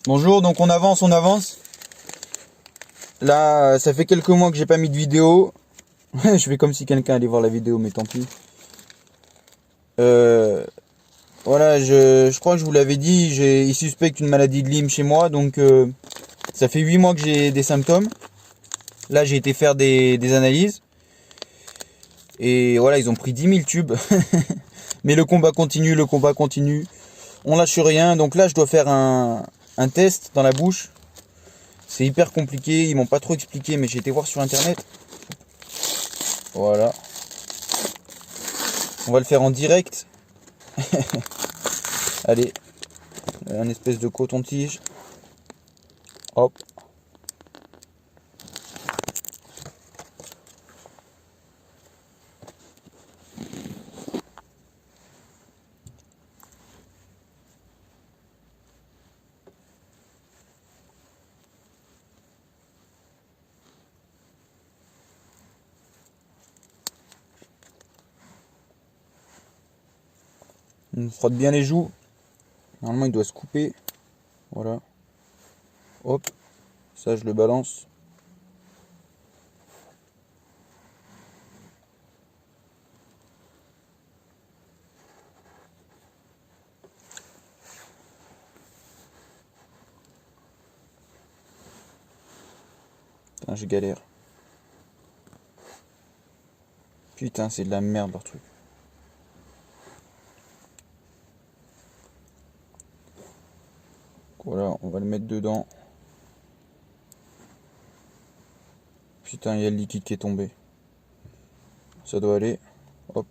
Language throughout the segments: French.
Bonjour, donc on avance, on avance. Là, ça fait quelques mois que j'ai pas mis de vidéo. Je fais comme si quelqu'un allait voir la vidéo, mais tant pis. Voilà, je crois que je vous l'avais dit, ils suspectent une maladie de Lyme chez moi, donc ça fait 8 mois que j'ai des symptômes. Là, j'ai été faire des analyses. Et voilà, ils ont pris 10 000 tubes. Mais le combat continue, le combat continue. On lâche rien, donc là, je dois faire un test dans la bouche. C'est hyper compliqué, ils m'ont pas trop expliqué, mais j'ai été voir sur internet. Voilà. On va le faire en direct. Allez, un espèce de coton-tige. Hop. On frotte bien les joues. Normalement, il doit se couper. Voilà. Hop. Ça, je le balance. Putain, je galère. Putain, c'est de la merde leur truc. Voilà, on va le mettre dedans. Putain, il y a le liquide qui est tombé. Ça doit aller. Hop.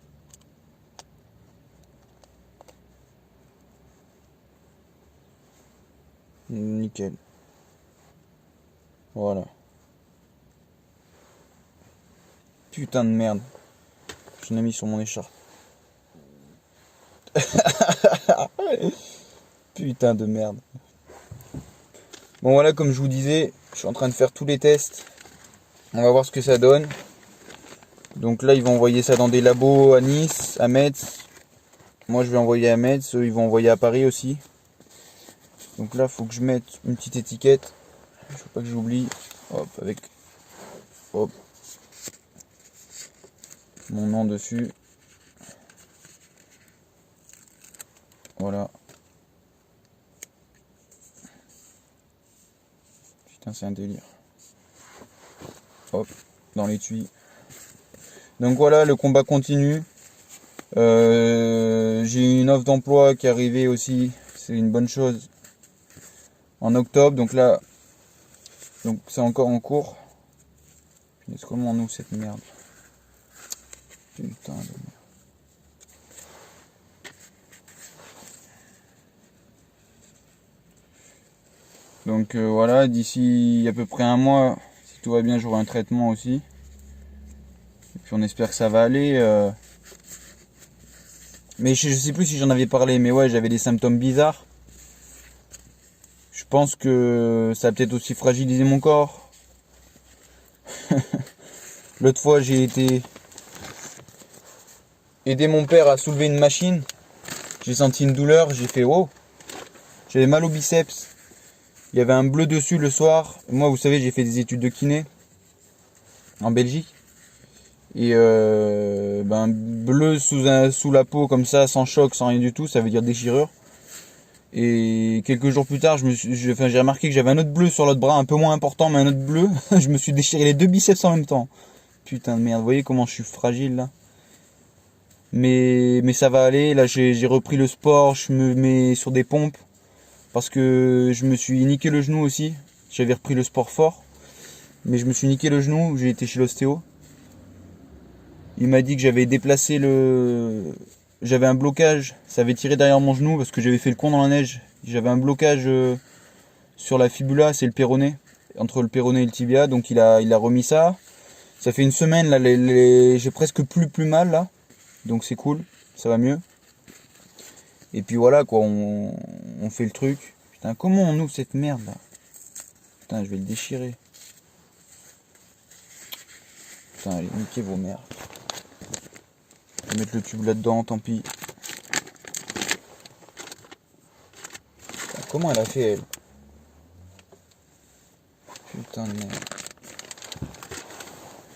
Nickel. Voilà. Putain de merde. J'en ai mis sur mon écharpe. Putain de merde. Bon voilà, comme je vous disais, je suis en train de faire tous les tests. On va voir ce que ça donne. Donc là, ils vont envoyer ça dans des labos à Nice, à Metz. Moi, je vais envoyer à Metz. Eux, ils vont envoyer à Paris aussi. Donc là, il faut que je mette une petite étiquette. Je veux pas que j'oublie. Hop, avec... Hop. Mon nom dessus. Voilà. Putain, c'est un délire. Hop, dans l'étui. Donc voilà, le combat continue. J'ai une offre d'emploi qui est arrivée aussi. C'est une bonne chose. En octobre, donc là, donc c'est encore en cours. Punaise, comment on ouvre cette merde? Putain de merde. Donc voilà, d'ici à peu près un mois, si tout va bien, j'aurai un traitement aussi. Et puis on espère que ça va aller. Mais je sais plus si j'en avais parlé, mais ouais, j'avais des symptômes bizarres. Je pense que ça a peut-être aussi fragilisé mon corps. L'autre fois, j'ai été aider mon père à soulever une machine. J'ai senti une douleur, j'ai fait oh. J'avais mal au biceps. Il y avait un bleu dessus le soir. Moi, vous savez, j'ai fait des études de kiné en Belgique. Et bleu sous la peau comme ça, sans choc, sans rien du tout, ça veut dire déchirure. Et quelques jours plus tard, j'ai remarqué que j'avais un autre bleu sur l'autre bras, un peu moins important, mais un autre bleu. Je me suis déchiré les deux biceps en même temps. Putain de merde, vous voyez comment je suis fragile là. Mais ça va aller, là j'ai repris le sport, je me mets sur des pompes. Parce que je me suis niqué le genou aussi. J'avais repris le sport fort. Mais je me suis niqué le genou, j'ai été chez l'ostéo. Il m'a dit que j'avais déplacé j'avais un blocage, ça avait tiré derrière mon genou parce que j'avais fait le con dans la neige. J'avais un blocage sur la fibula, c'est le péroné, entre le péroné et le tibia, donc il a remis ça. Ça fait une semaine là, j'ai presque plus mal là, donc c'est cool, ça va mieux. Et puis voilà quoi, on fait le truc. Putain, comment on ouvre cette merde là? Putain, je vais le déchirer. Putain, allez, niquez vos merdes. Je vais mettre le tube là-dedans, tant pis. Putain, comment elle a fait elle? Putain de merde.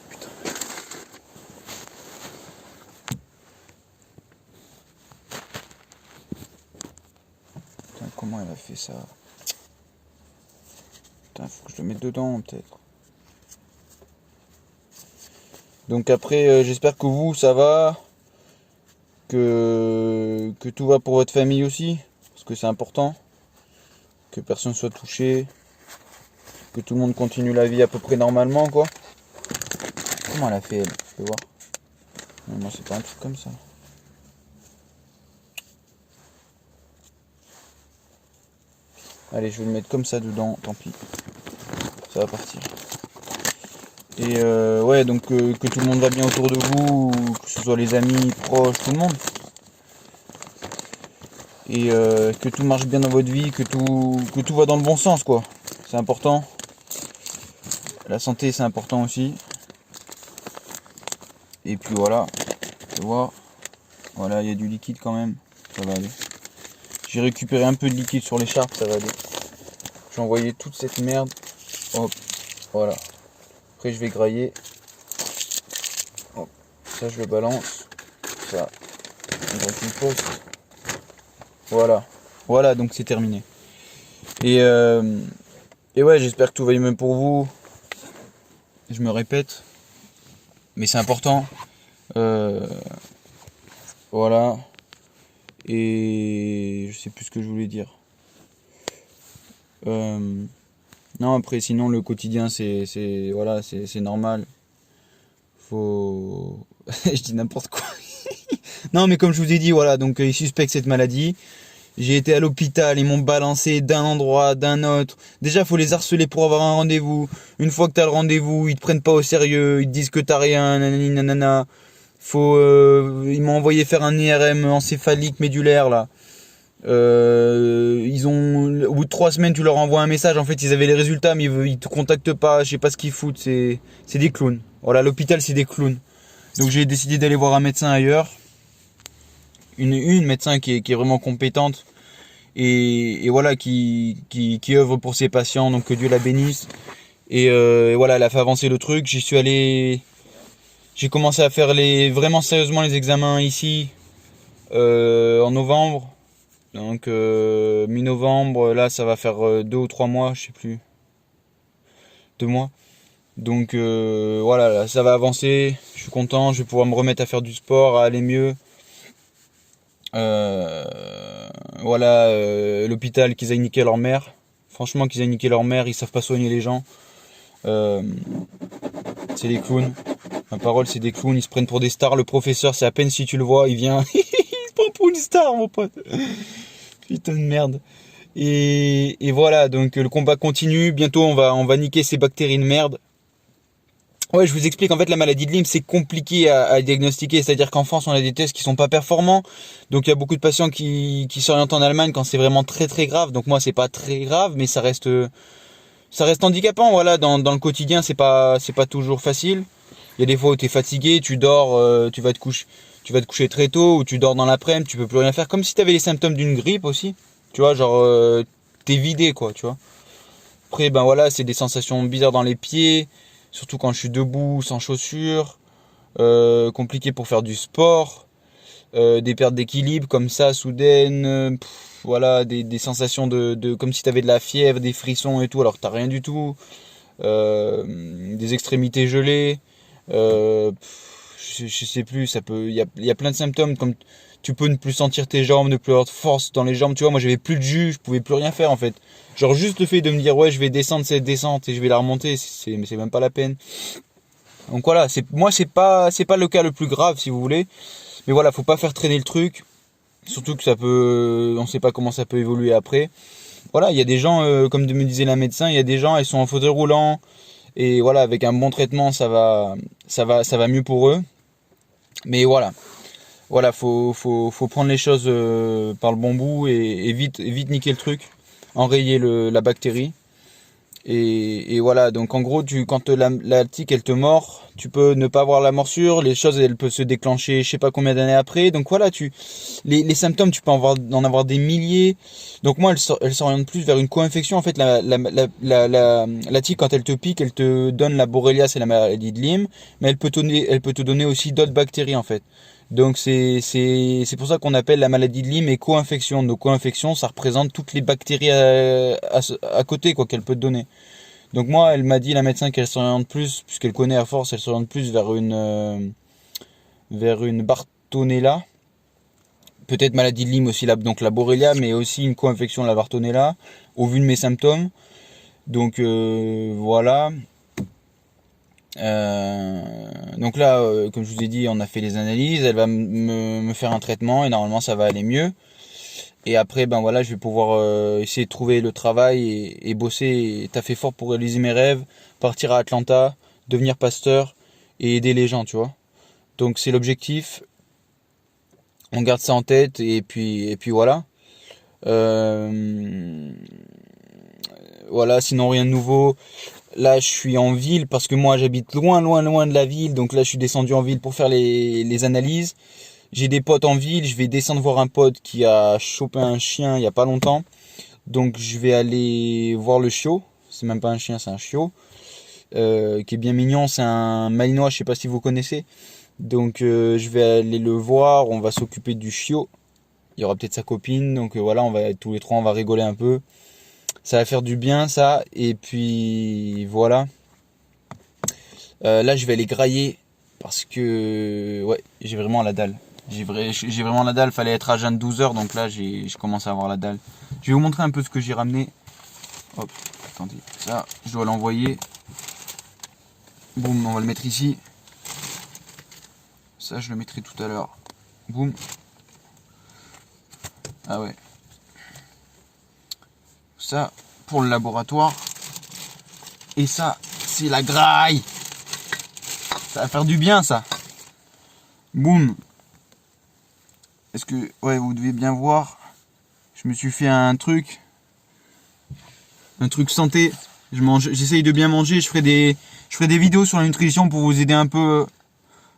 Putain. Putain, comment elle a fait ça? Putain, faut que je le mette dedans peut-être. Donc après, j'espère que vous, ça va. Que tout va pour votre famille aussi. Parce que c'est important. Que personne soit touché. Que tout le monde continue la vie à peu près normalement, quoi. Comment elle a fait, elle? Je peux voir. Non, moi, c'est pas un truc comme ça. Allez, je vais le mettre comme ça dedans, tant pis. Ça va partir. Et ouais, donc que tout le monde va bien autour de vous, que ce soit les amis, proches, tout le monde. Et que tout marche bien dans votre vie, que tout va dans le bon sens, quoi. C'est important. La santé, c'est important aussi. Et puis voilà, tu vois, voilà, il y a du liquide quand même, ça va aller. J'ai récupéré un peu de liquide sur l'écharpe, ça va aller. J'ai envoyé toute cette merde, hop, voilà. Après je vais grailler, hop, ça je le balance, ça, dans une poste. Voilà, voilà, donc c'est terminé. Et ouais, j'espère que tout va mieux pour vous. Je me répète, mais c'est important. Voilà. Et je sais plus ce que je voulais dire. Non, après sinon le quotidien c'est voilà, c'est normal. Faut je dis n'importe quoi. Non, mais comme je vous ai dit, voilà, donc ils suspectent cette maladie. J'ai été à l'hôpital, ils m'ont balancé d'un endroit, d'un autre. Déjà, faut les harceler pour avoir un rendez-vous. Une fois que t'as le rendez-vous, ils te prennent pas au sérieux, ils te disent que t'as rien, nanani nanana. Ils m'ont envoyé faire un IRM encéphalique médulaire là. Au bout de 3 semaines, tu leur envoies un message. En fait, ils avaient les résultats, mais ils te contactent pas. Je sais pas ce qu'ils foutent. C'est des clowns. Voilà, l'hôpital, c'est des clowns. Donc, j'ai décidé d'aller voir un médecin ailleurs. Une médecin qui est vraiment compétente et voilà qui œuvre pour ses patients, donc que Dieu la bénisse. Et voilà, elle a fait avancer le truc. J'y suis allé, j'ai commencé à faire vraiment sérieusement les examens ici en novembre. Donc mi-novembre, là ça va faire 2 ou 3 mois, je sais plus, 2 mois. Donc voilà, là, ça va avancer. Je suis content, je vais pouvoir me remettre à faire du sport, à aller mieux. Voilà, l'hôpital, qu'ils aillent niquer leur mère. Franchement, qu'ils aillent niquer leur mère, ils savent pas soigner les gens. C'est des clowns. Ma parole, c'est des clowns, ils se prennent pour des stars. Le professeur, c'est à peine si tu le vois, il vient, il se prend pour une star, mon pote. Putain de merde. Et voilà, donc le combat continue. Bientôt, on va niquer ces bactéries de merde. Ouais, je vous explique, en fait, la maladie de Lyme, c'est compliqué à diagnostiquer. C'est-à-dire qu'en France, on a des tests qui sont pas performants. Donc, il y a beaucoup de patients qui s'orientent en Allemagne quand c'est vraiment très très grave. Donc, moi, c'est pas très grave, mais ça reste handicapant. Voilà, dans le quotidien, c'est pas toujours facile. Il y a des fois où tu es fatigué, tu dors, tu vas te coucher très tôt, ou tu dors dans l'après-midi, tu peux plus rien faire. Comme si tu avais les symptômes d'une grippe aussi. Tu vois, genre, t'es vidé, quoi, tu vois. Après, ben voilà, c'est des sensations bizarres dans les pieds. Surtout quand je suis debout, sans chaussures, compliqué pour faire du sport, des pertes d'équilibre comme ça, soudaines, voilà, des sensations de comme si tu avais de la fièvre, des frissons et tout, alors que t'as rien du tout, des extrémités gelées, je sais plus, il y a plein de symptômes, comme tu peux ne plus sentir tes jambes, ne plus avoir de force dans les jambes, tu vois, moi j'avais plus de jus, je pouvais plus rien faire en fait. Genre juste le fait de me dire ouais je vais descendre cette descente et je vais la remonter, c'est même pas la peine. Donc voilà, c'est pas le cas le plus grave si vous voulez, mais voilà, faut pas faire traîner le truc, surtout que on sait pas comment ça peut évoluer après. Voilà, il y a des gens comme me disait la médecin, il y a des gens ils sont en fauteuil roulant et voilà, avec un bon traitement ça va mieux pour eux. Mais voilà, faut prendre les choses par le bon bout et vite niquer le truc, enrayer la bactérie. Et voilà, donc en gros, quand la tique elle te mord, tu peux ne pas avoir la morsure, les choses elles peuvent se déclencher je sais pas combien d'années après. Donc voilà, les symptômes, tu peux en avoir des milliers. Donc moi, elle s'oriente plus vers une co-infection. En fait, la tique, quand elle te pique, elle te donne la Borrelia, c'est la maladie de Lyme, mais elle peut te donner aussi d'autres bactéries en fait. Donc c'est pour ça qu'on appelle la maladie de Lyme et co-infection. Donc co-infection, ça représente toutes les bactéries à côté quoi qu'elle peut te donner. Donc moi, elle m'a dit la médecin qu'elle s'oriente plus, puisqu'elle connaît à force, elle s'oriente plus vers une Bartonella. Peut-être maladie de Lyme aussi, donc la Borrelia, mais aussi une co-infection de la Bartonella, au vu de mes symptômes. Donc voilà. Donc là, comme je vous ai dit, on a fait les analyses. Elle va me faire un traitement et normalement ça va aller mieux. Et après, ben voilà, je vais pouvoir essayer de trouver le travail et bosser et taffer fort pour réaliser mes rêves, partir à Atlanta, devenir pasteur et aider les gens, tu vois. Donc c'est l'objectif. On garde ça en tête et puis voilà. Voilà, sinon rien de nouveau. Là, je suis en ville parce que moi, j'habite loin de la ville. Donc là, je suis descendu en ville pour faire les analyses. J'ai des potes en ville. Je vais descendre voir un pote qui a chopé un chien il y a pas longtemps. Donc je vais aller voir le chiot. C'est même pas un chien, c'est un chiot. Qui est bien mignon. C'est un malinois, je sais pas si vous connaissez. Donc je vais aller le voir. On va s'occuper du chiot. Il y aura peut-être sa copine. Donc voilà, on va tous les trois, on va rigoler un peu. Ça va faire du bien ça. Et puis voilà. Là je vais aller grailler. Parce que ouais, j'ai vraiment la dalle. J'ai vraiment la dalle. Fallait être à jeun de 12 heures. Donc là je commence à avoir la dalle. Je vais vous montrer un peu ce que j'ai ramené. Hop, attendez. Ça, je dois l'envoyer. Boum, on va le mettre ici. Ça je le mettrai tout à l'heure. Boum. Ah ouais. Ça pour le laboratoire. Et ça, c'est la graille. Ça va faire du bien ça. Boum. Est-ce que... Ouais, vous devez bien voir. Je me suis fait un truc santé. J'essaye de bien manger. Je ferai des vidéos sur la nutrition pour vous aider un peu.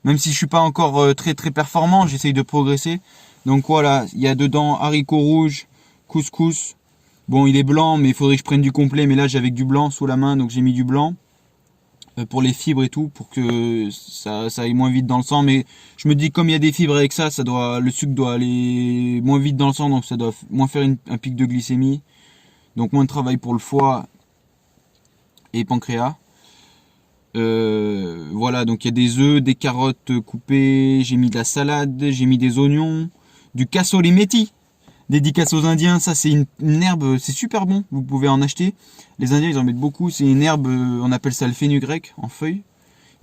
Même si je suis pas encore très performant, j'essaye de progresser. Donc voilà, il y a dedans haricots rouges, couscous. Bon, il est blanc, mais il faudrait que je prenne du complet. Mais là, j'avais que du blanc sous la main, donc j'ai mis du blanc. Pour les fibres et tout, pour que ça aille moins vite dans le sang. Mais je me dis, comme il y a des fibres avec ça, le sucre doit aller moins vite dans le sang, donc ça doit moins faire un pic de glycémie. Donc moins de travail pour le foie et pancréas. Voilà, donc il y a des œufs, des carottes coupées, j'ai mis de la salade, j'ai mis des oignons, du cassoulet methi. Dédicace aux Indiens, ça c'est une herbe, c'est super bon, vous pouvez en acheter. Les Indiens ils en mettent beaucoup, c'est une herbe, on appelle ça le fenugrec en feuille.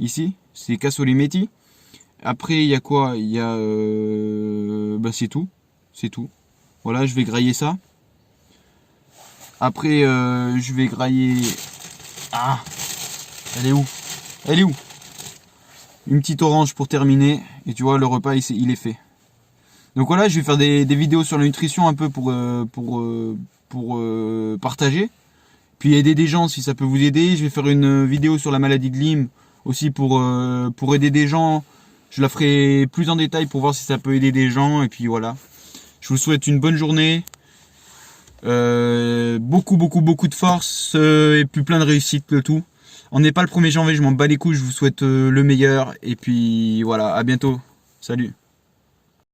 Ici, c'est cassoulet methi. Après il y a quoi? Il y a... c'est tout, c'est tout. Voilà, je vais grailler ça. Après je vais grailler... Ah, elle est où? Elle est où? Une petite orange pour terminer. Et tu vois, le repas il est fait. Donc voilà, je vais faire des vidéos sur la nutrition un peu pour partager. Puis aider des gens si ça peut vous aider. Je vais faire une vidéo sur la maladie de Lyme aussi pour aider des gens. Je la ferai plus en détail pour voir si ça peut aider des gens. Et puis voilà. Je vous souhaite une bonne journée. Beaucoup de force et puis plein de réussite, le tout. On n'est pas le 1er janvier, je m'en bats les couilles. Je vous souhaite le meilleur. Et puis voilà, à bientôt. Salut.